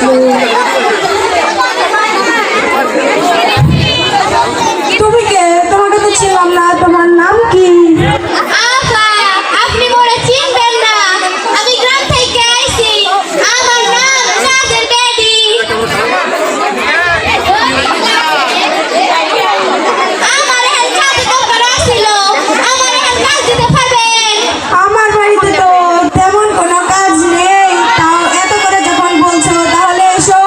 আসলো। তুমি কে? তোমাকে তো ছিলাম না। তোমার নাম কি? আপা, আপনি মোরে চিনবেন না। আমি গ্রাম থেকে আইছি। আমার নাম চাঁদের বেডি। আমার এখানে চাঁদে দরকার আসছিল। আমার এখানে কাজ দিতে পারবেন? আমার বাড়িতে তো তেমন কোনো কাজ নেই, তাও এত করে যখন বলছো তাহলে এসো।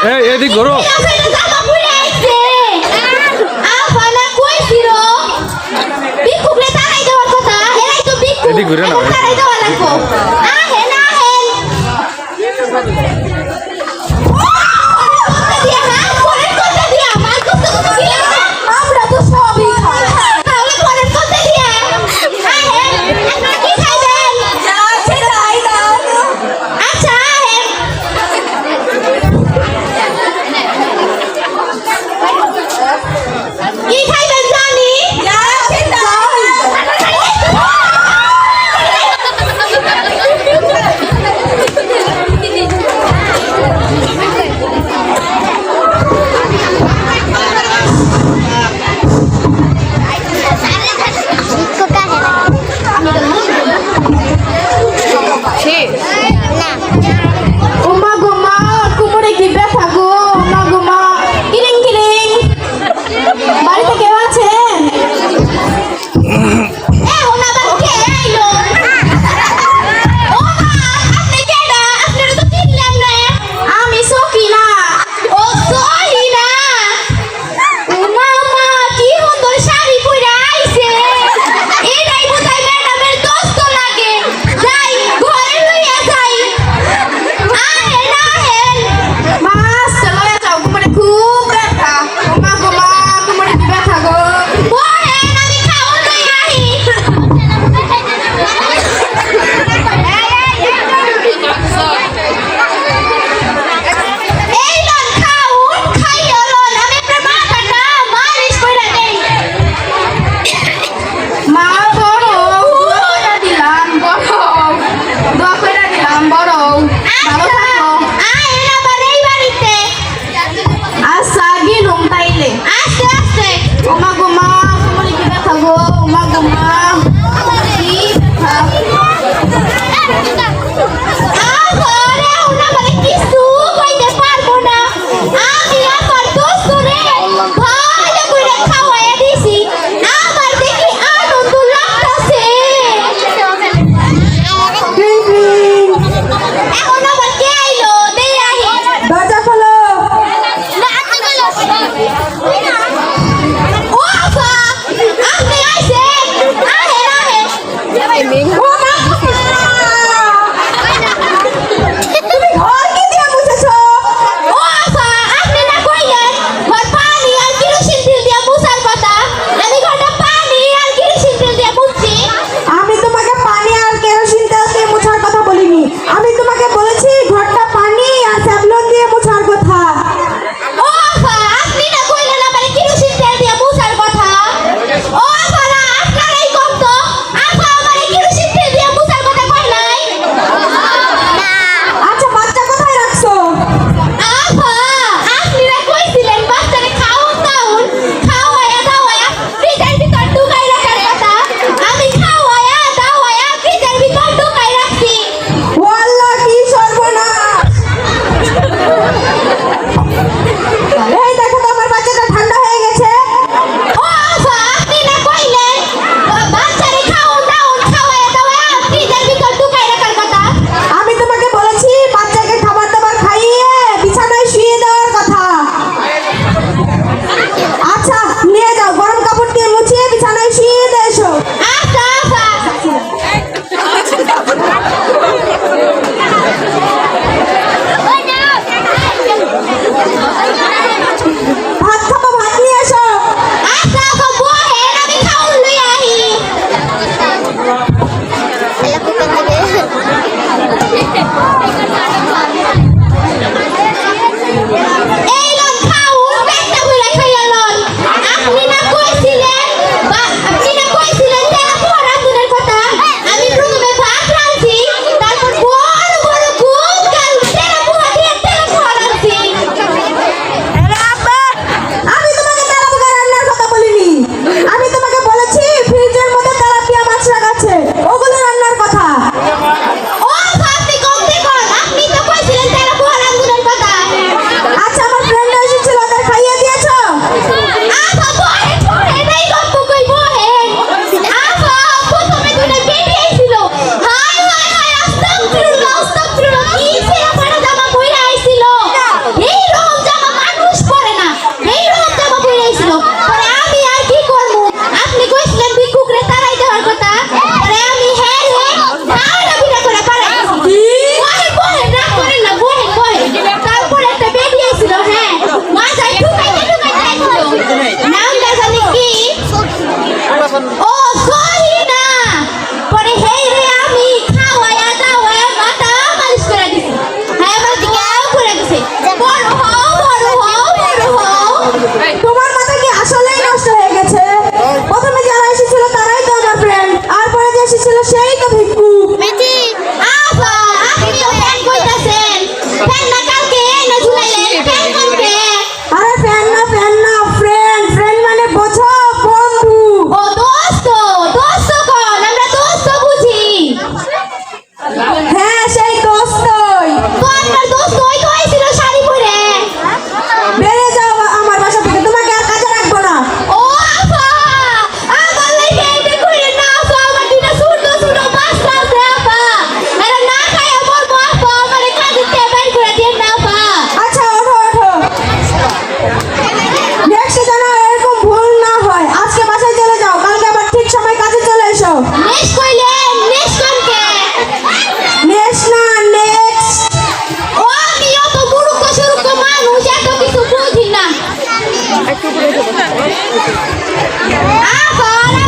এই এদিক ঘোরো। এটা জামা পরে আইছে আফানা কই ছিল বিকুলে তারাই দেওয়ার কথা এরাই তো বিকু এদিক ঘুরে নাও। তারাই দেওয়া লাগবো আহেন আহেন দিয়া না পরে কথা দিয়া মাল কত কত দিয়া আমরা তো সবই খাই তাহলে পরে কথা দিয়া আহেন আপনারা কি খাইবেন যা সেটাই দাও আচ্ছা আহেন কি খাইবেন জানি যা সেটাই ওমা গো মা কোমরে কি ব্যথা গো ওমা গো মা কিরিং কিরিং বাড়িতে কেউ আছেন এখন আবার কে আইলো ও মা আপনি কেডা আপনারা তো চিনলাম না আমি সকিনা ও সহিনা ও মামা কি সুন্দর শাড়ি পরে আইছে এটাই বোধহয় ম্যাডামের দোস্ত লাগে যাই ঘরে লইয়া যাই আহেন আহেন মা চলো যাও কোমরে খুব ব্যথা ওমা গো মা কোমরে কি ব্যথা গো বহেন আমি খাওয়া লই আহি এই লন খাউন খাইও লন আমি আপনার মাথাটা মালিশ কইরা দেই মা বড় দোয়া দিলাম বড় দোয়া করে দিলাম বড় ভালো থাকো আহেন আবার এই বাড়িতে আচ্ছা গেলুম তাইলে আস্তে আস্তে ওমা গো মা কোমরে কি ব্যথা গো ওমা গো মা কি ব্যথা আহরে উনারে কিছু কইতে পারবো না আমি আমার দোস্তরে ভালো করে খাওয়াইয়া দিছি আমার দেখি আনন্দ লাগতাছে এখন আবার কে আইলো দেই আহি দরজা খোলো ও আপা আপনি আইছেন এখন